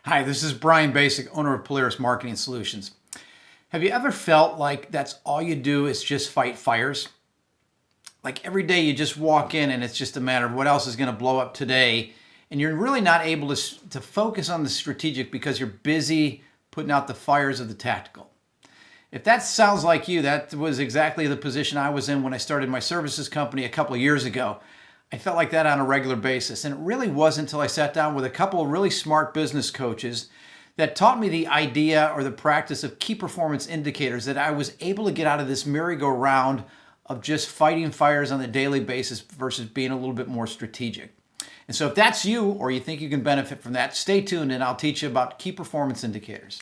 Hi, this is Brian Basic, owner of Polaris Marketing Solutions. Have you ever felt like that's all you do is just fight fires? Like every day you just walk in and it's just a matter of what else is going to blow up today, and you're really not able to focus on the strategic because you're busy putting out the fires of the tactical. If that sounds like you, that was exactly the position I was in when I started my services company a couple of years ago. I felt like that on a regular basis, and it really wasn't until I sat down with a couple of really smart business coaches that taught me the idea or the practice of key performance indicators that I was able to get out of this merry-go-round of just fighting fires on a daily basis versus being a little bit more strategic. And so if that's you or you think you can benefit from that, stay tuned and I'll teach you about key performance indicators.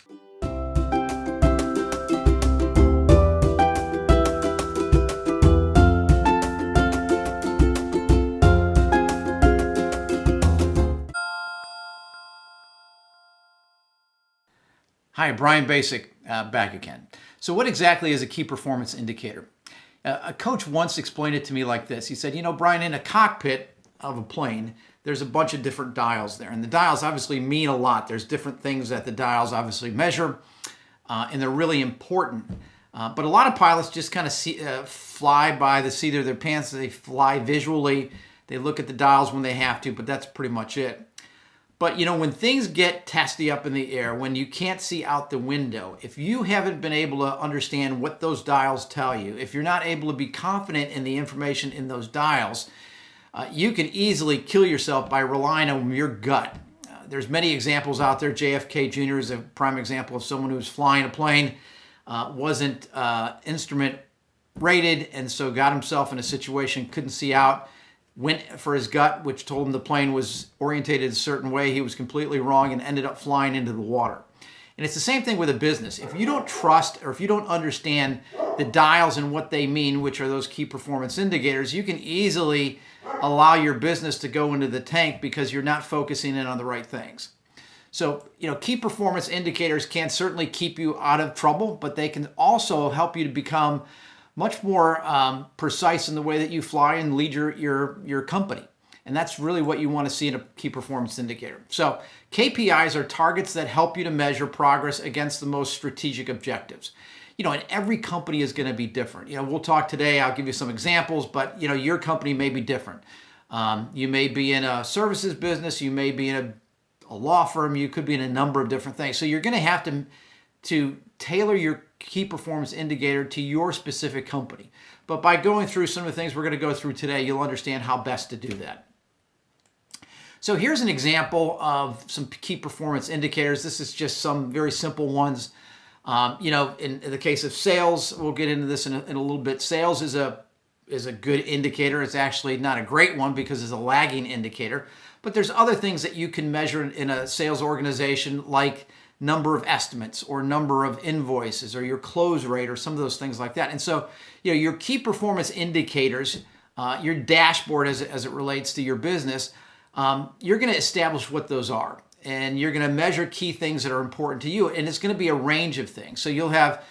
Hi, Brian Basic, back again. So what exactly is a key performance indicator? A coach once explained it to me like this. He said, Brian, in a cockpit of a plane, there's a bunch of different dials there. And the dials obviously mean a lot. There's different things that the dials obviously measure, and they're really important. But a lot of pilots just kind of fly by the seat of their pants. They fly visually. They look at the dials when they have to, but that's pretty much it. But when things get testy up in the air, when you can't see out the window, if you haven't been able to understand what those dials tell you, if you're not able to be confident in the information in those dials, you can easily kill yourself by relying on your gut. There's many examples out there. JFK Jr. is a prime example of someone who was flying a plane, wasn't instrument rated, and so got himself in a situation, couldn't see out. Went for his gut, which told him the plane was orientated a certain way. He was completely wrong and ended up flying into the water. And it's the same thing with a business. If you don't trust or if you don't understand the dials and what they mean, which are those key performance indicators, you can easily allow your business to go into the tank because you're not focusing in on the right things. So, key performance indicators can certainly keep you out of trouble, but they can also help you to become much more precise in the way that you fly and lead your company. And that's really what you want to see in a key performance indicator. So KPIs are targets that help you to measure progress against the most strategic objectives. And every company is going to be different. We'll talk today, I'll give you some examples, but your company may be different. You may be in a services business, you may be in a law firm, you could be in a number of different things. So you're going to have to tailor your key performance indicator to your specific company. But by going through some of the things we're going to go through today, you'll understand how best to do that. So here's an example of some key performance indicators. This is just some very simple ones. In the case of sales, we'll get into this in a little bit. Sales is a good indicator. It's actually not a great one because it's a lagging indicator. But there's other things that you can measure in a sales organization, like number of estimates or number of invoices or your close rate or some of those things like that. And so, your key performance indicators, your dashboard as it relates to your business, you're going to establish what those are. And you're going to measure key things that are important to you. And it's going to be a range of things. So you'll have,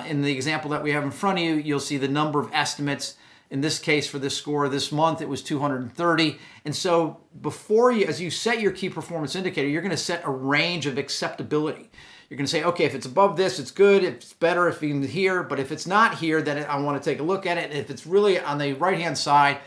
in the example that we have in front of you, you'll see the number of estimates. In this case, for this score this month, it was 230. And so as you set your key performance indicator, you're going to set a range of acceptability. You're going to say, okay, if it's above this, it's good. If it's better if it's here. But if it's not here, then I want to take a look at it. And if it's really on the right-hand side,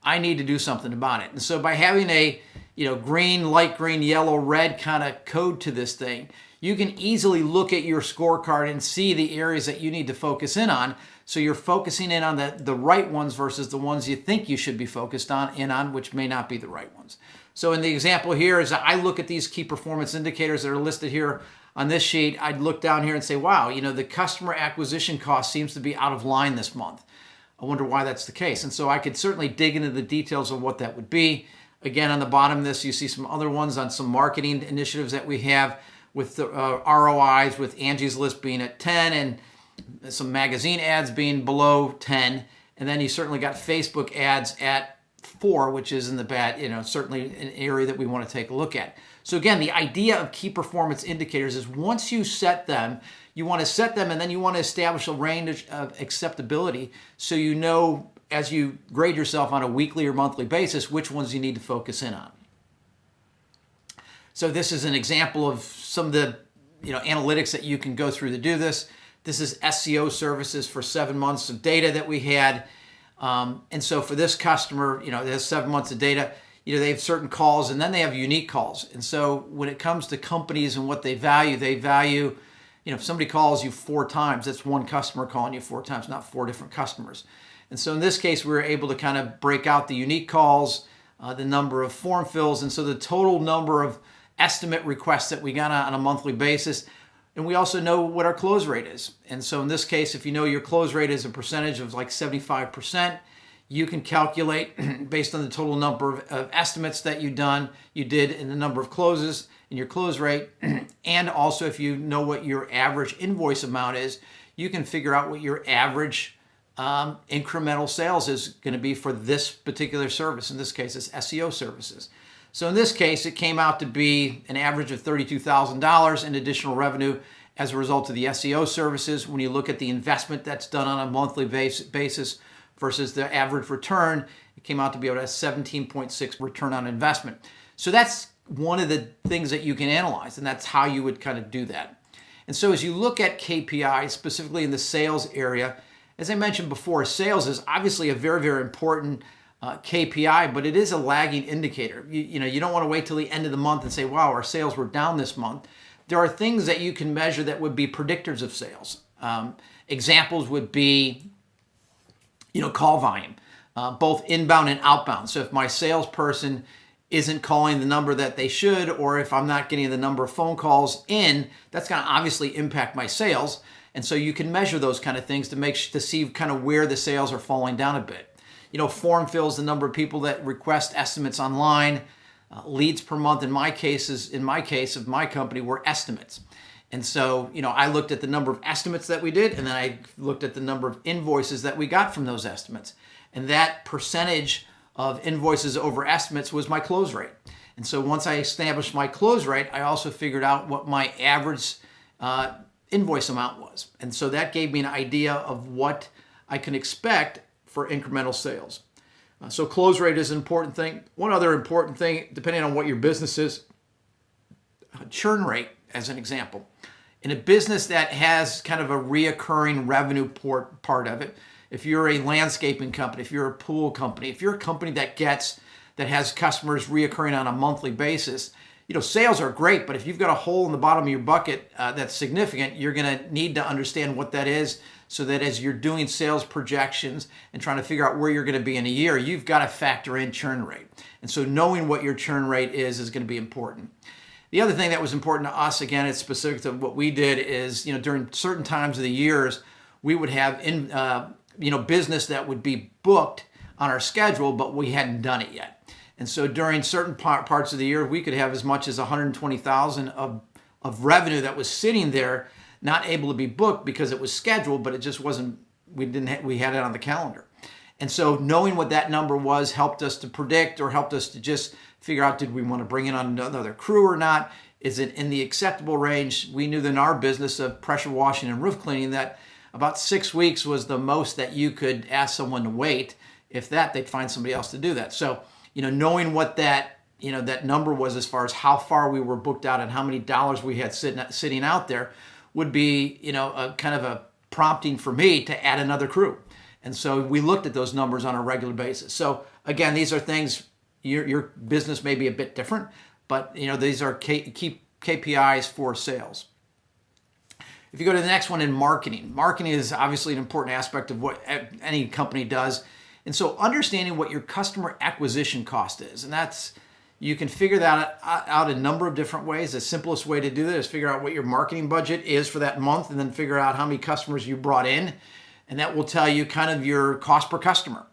I need to do something about it. And so by having a green, light green, yellow, red kind of code to this thing, you can easily look at your scorecard and see the areas that you need to focus in on. So you're focusing in on the right ones versus the ones you think you should be focused on, which may not be the right ones. So in the example here is I look at these key performance indicators that are listed here on this sheet. I'd look down here and say, wow, the customer acquisition cost seems to be out of line this month. I wonder why that's the case. And so I could certainly dig into the details of what that would be. Again, on the bottom of this, you see some other ones on some marketing initiatives that we have with the ROIs, with Angie's List being at 10 and some magazine ads being below 10. And then you certainly got Facebook ads at 4, which is in the bad, certainly an area that we want to take a look at. So again, the idea of key performance indicators is once you set them, you want to set them and then you want to establish a range of acceptability so as you grade yourself on a weekly or monthly basis, which ones you need to focus in on. So this is an example of some of the analytics that you can go through to do this. This is SEO services for 7 months of data that we had. And so for this customer, there's 7 months of data. They have certain calls, and then they have unique calls. And so when it comes to companies and what they value, if somebody calls you 4 times, that's one customer calling you 4 times, not 4 different customers. And so in this case, we were able to kind of break out the unique calls, the number of form fills, and so the total number of estimate requests that we got on a monthly basis. And we also know what our close rate is. And so in this case, if you know your close rate is a percentage of like 75%, you can calculate based on the total number of estimates that you did and the number of closes and your close rate. And also if you know what your average invoice amount is, you can figure out what your average incremental sales is going to be for this particular service. In this case, it's SEO services. So in this case, it came out to be an average of $32,000 in additional revenue as a result of the SEO services. When you look at the investment that's done on a monthly basis versus the average return, it came out to be about a 17.6 return on investment. So that's one of the things that you can analyze, and that's how you would kind of do that. And so as you look at KPI, specifically in the sales area, as I mentioned before, sales is obviously a very, very important KPI, but it is a lagging indicator. You don't want to wait till the end of the month and say, wow, our sales were down this month. There are things that you can measure that would be predictors of sales. Examples would be, call volume, both inbound and outbound. So if my salesperson isn't calling the number that they should, or if I'm not getting the number of phone calls in, that's going to obviously impact my sales. And so you can measure those kind of things to see kind of where the sales are falling down a bit. Form fills, the number of people that request estimates online. Leads per month in my case of my company were estimates. And so, I looked at the number of estimates that we did, and then I looked at the number of invoices that we got from those estimates. And that percentage of invoices over estimates was my close rate. And so once I established my close rate, I also figured out what my average invoice amount was. And so that gave me an idea of what I can expect for incremental sales. So close rate is an important thing. One other important thing, depending on what your business is, churn rate as an example. In a business that has kind of a reoccurring revenue part of it, if you're a landscaping company, if you're a pool company, if you're a company that has customers reoccurring on a monthly basis, sales are great, but if you've got a hole in the bottom of your bucket that's significant, you're going to need to understand what that is, so that as you're doing sales projections and trying to figure out where you're going to be in a year, you've got to factor in churn rate. And so knowing what your churn rate is going to be important. The other thing that was important to us, again, it's specific to what we did, is during certain times of the years, we would have business that would be booked on our schedule, but we hadn't done it yet. And so during certain parts of the year, we could have as much as $120,000 of revenue that was sitting there, not able to be booked because it was scheduled, but it just wasn't. We had it on the calendar. And so knowing what that number was helped us to predict, or helped us to just figure out, did we want to bring in on another crew or not? Is it in the acceptable range? We knew that in our business of pressure washing and roof cleaning that about 6 weeks was the most that you could ask someone to wait. If that, they'd find somebody else to do that. So, knowing what that number was as far as how far we were booked out and how many dollars we had sitting out there would be, a kind of a prompting for me to add another crew. And so we looked at those numbers on a regular basis. So again, these are things, your business may be a bit different, but these are key KPIs for sales. If you go to the next one in marketing is obviously an important aspect of what any company does. And so understanding what your customer acquisition cost is, and you can figure that out a number of different ways. The simplest way to do that is figure out what your marketing budget is for that month, and then figure out how many customers you brought in. And that will tell you kind of your cost per customer,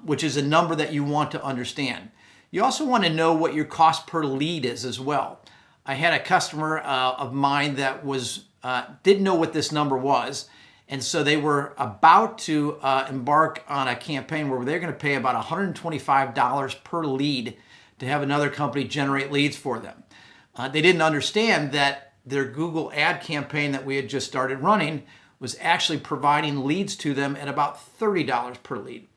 which is a number that you want to understand. You also want to know what your cost per lead is as well. I had a customer of mine that didn't know what this number was. And so they were about to embark on a campaign where they're going to pay about $125 per lead to have another company generate leads for them. They didn't understand that their Google ad campaign that we had just started running was actually providing leads to them at about $30 per lead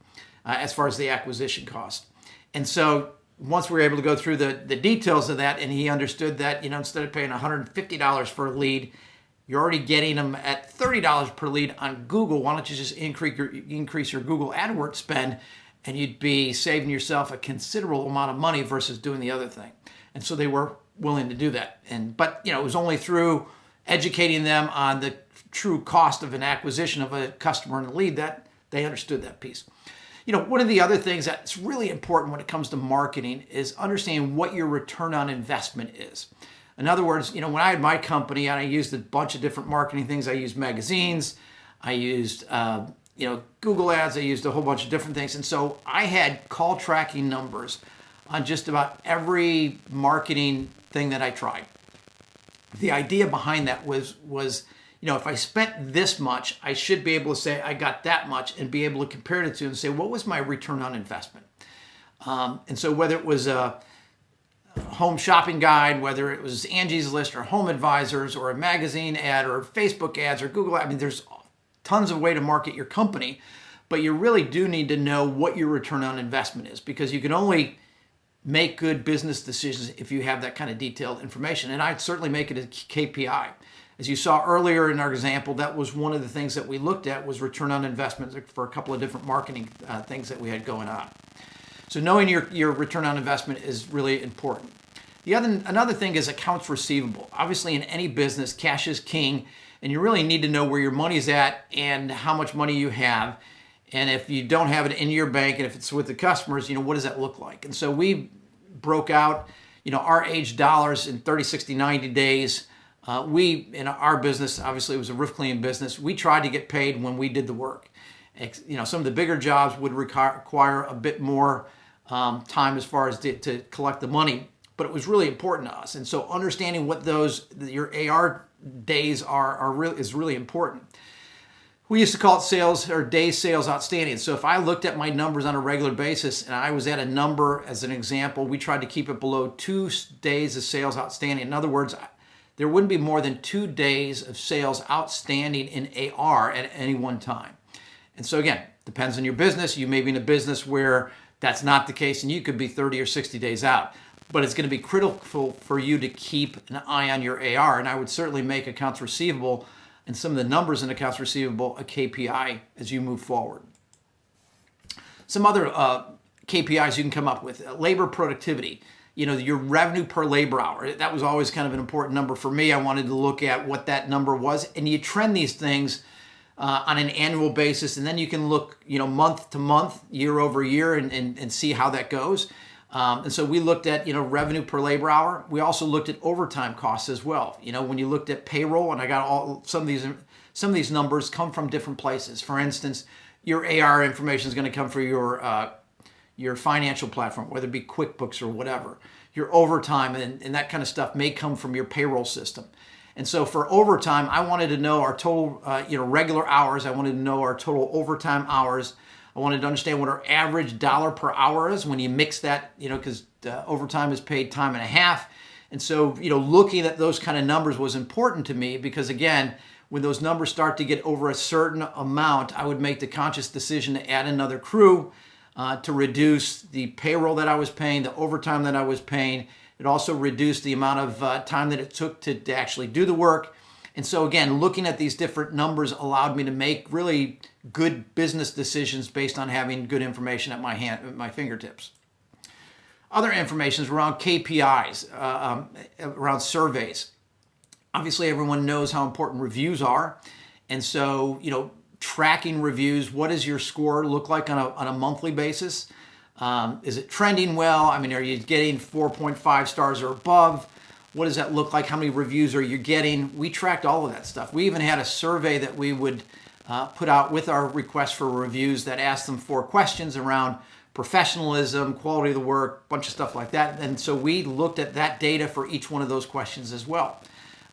as far as the acquisition cost. And so once we were able to go through the details of that, and he understood that, instead of paying $150 for a lead, you're already getting them at $30 per lead on Google. Why don't you just increase your Google AdWords spend, and you'd be saving yourself a considerable amount of money versus doing the other thing. And so they were willing to do that. But it was only through educating them on the true cost of an acquisition of a customer and a lead that they understood that piece. One of the other things that's really important when it comes to marketing is understanding what your return on investment is. In other words, when I had my company and I used a bunch of different marketing things, I used magazines, I used Google ads, I used a whole bunch of different things. And so I had call tracking numbers on just about every marketing thing that I tried. The idea behind that was if I spent this much, I should be able to say I got that much and be able to compare it to and say, what was my return on investment? And so whether it was a home shopping guide, whether it was Angie's List or Home Advisors or a magazine ad or Facebook ads or Google ads, there's tons of way to market your company, but you really do need to know what your return on investment is, because you can only make good business decisions if you have that kind of detailed information. And I'd certainly make it a KPI. As you saw earlier in our example, that was one of the things that we looked at, was return on investment for a couple of different marketing things that we had going on. So knowing your return on investment is really important. Another thing is accounts receivable. Obviously, in any business, cash is king, and you really need to know where your money's at and how much money you have. And if you don't have it in your bank, and if it's with the customers, what does that look like? And so we broke out, our aged dollars in 30, 60, 90 days. In our business, obviously it was a roof cleaning business, we tried to get paid when we did the work. Some of the bigger jobs would require a bit more time as far as to collect the money, but it was really important to us. And so understanding what your AR days is really important. We used to call it sales or days sales outstanding. So if I looked at my numbers on a regular basis and I was at a number, as an example, we tried to keep it below 2 days of sales outstanding. In other words, there wouldn't be more than 2 days of sales outstanding in AR at any one time. And so again, depends on your business. You may be in a business where that's not the case, and you could be 30 or 60 days out. But it's going to be critical for you to keep an eye on your AR. And I would certainly make accounts receivable and some of the numbers in accounts receivable a KPI as you move forward. Some other KPIs you can come up with: labor productivity. Your revenue per labor hour. That was always kind of an important number for me. I wanted to look at what that number was, and you trend these things on an annual basis, and then you can look, month to month, year over year, and see how that goes. And so we looked at, revenue per labor hour. We also looked at overtime costs as well. When you looked at payroll, and I got some of these numbers come from different places. For instance, your AR information is going to come from your financial platform, whether it be QuickBooks or whatever. Your overtime and that kind of stuff may come from your payroll system. And so for overtime, I wanted to know our total, regular hours. I wanted to know our total overtime hours. I wanted to understand what our average dollar per hour is when you mix that, because overtime is paid time and a half. And so, looking at those kind of numbers was important to me, because again, when those numbers start to get over a certain amount, I would make the conscious decision to add another crew to reduce the payroll that I was paying, the overtime that I was paying. It also reduced the amount of time that it took to actually do the work. And so again, looking at these different numbers allowed me to make really good business decisions based on having good information at my fingertips. Other information is around KPIs, around surveys. Obviously, everyone knows how important reviews are. And so, tracking reviews, what does your score look like on a monthly basis? Is it trending well? Are you getting 4.5 stars or above? What does that look like? How many reviews are you getting? We tracked all of that stuff. We even had a survey that we would put out with our request for reviews that asked them 4 questions around professionalism, quality of the work, a bunch of stuff like that. And so we looked at that data for each one of those questions as well.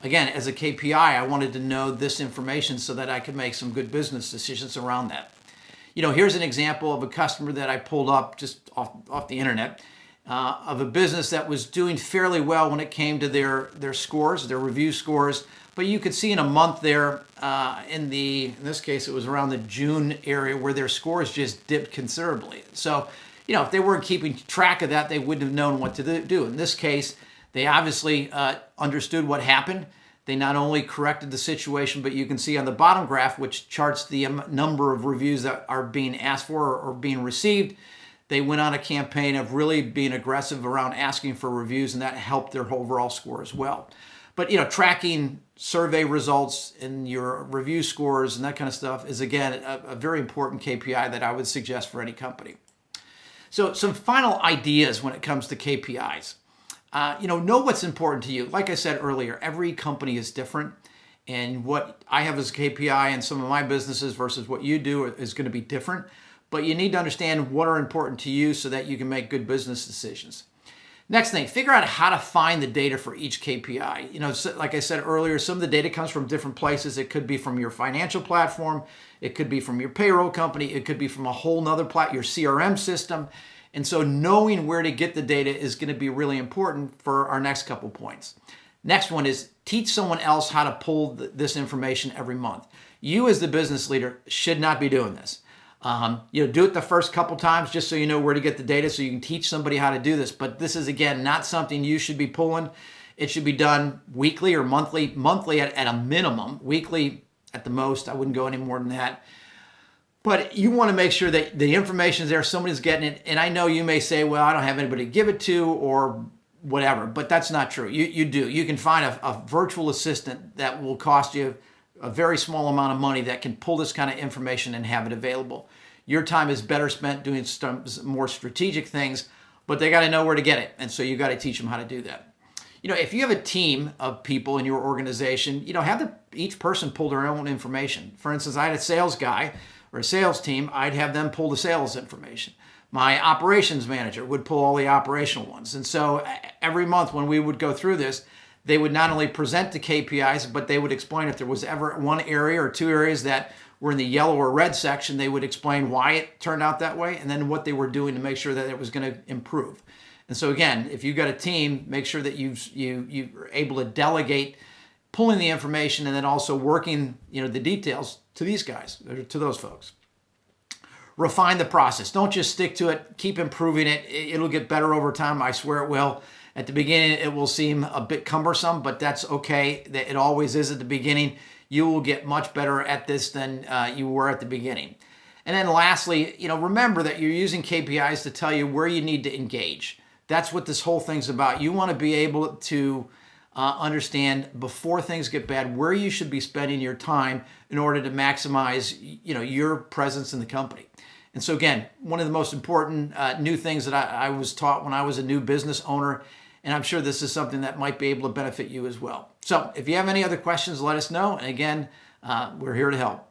Again, as a KPI, I wanted to know this information so that I could make some good business decisions around that. Here's an example of a customer that I pulled up just off the internet, of a business that was doing fairly well when it came to their scores, their review scores. But you could see in a month there, in this case, it was around the June area, where their scores just dipped considerably. So, if they weren't keeping track of that, they wouldn't have known what to do. In this case, they obviously understood what happened. They not only corrected the situation, but you can see on the bottom graph, which charts the number of reviews that are being asked for or being received, they went on a campaign of really being aggressive around asking for reviews, and that helped their overall score as well. But tracking survey results and your review scores and that kind of stuff is, again, a very important KPI that I would suggest for any company. So some final ideas when it comes to KPIs. Know what's important to you. Like I said earlier, every company is different, and what I have as a KPI in some of my businesses versus what you do is going to be different. But you need to understand what are important to you so that you can make good business decisions. Next thing, figure out how to find the data for each KPI. Like I said earlier, some of the data comes from different places. It could be from your financial platform. It could be from your payroll company. It could be from a whole nother your CRM system. And so knowing where to get the data is going to be really important for our next couple points. Next one is teach someone else how to pull this information every month. You as the business leader should not be doing this. Do it the first couple times just so you know where to get the data so you can teach somebody how to do this. But this is, again, not something you should be pulling. It should be done weekly or monthly at a minimum, weekly at the most. I wouldn't go any more than that. But you want to make sure that the information is there, somebody's getting it. And I know you may say, well, I don't have anybody to give it to or whatever, but that's not true. You do. You can find a virtual assistant that will cost you a very small amount of money that can pull this kind of information and have it available. Your time is better spent doing some more strategic things, but they got to know where to get it. And so you got to teach them how to do that. If you have a team of people in your organization, have each person pull their own information. For instance, I had a sales guy or a sales team. I'd have them pull the sales information. My operations manager would pull all the operational ones. And so every month when we would go through this, they would not only present the KPIs, but they would explain if there was ever one area or two areas that were in the yellow or red section, they would explain why it turned out that way and then what they were doing to make sure that it was going to improve. And so again, if you've got a team, make sure that you're able to delegate pulling the information and then also working the details to these guys, or to those folks. Refine the process. Don't just stick to it. Keep improving it. It'll get better over time. I swear it will. At the beginning, it will seem a bit cumbersome, but that's okay. It always is at the beginning. You will get much better at this than you were at the beginning. And then lastly, remember that you're using KPIs to tell you where you need to engage. That's what this whole thing's about. You want to be able to understand before things get bad where you should be spending your time in order to maximize your presence in the company. And so again, one of the most important new things that I was taught when I was a new business owner, and I'm sure this is something that might be able to benefit you as well. So if you have any other questions, let us know. And again, we're here to help.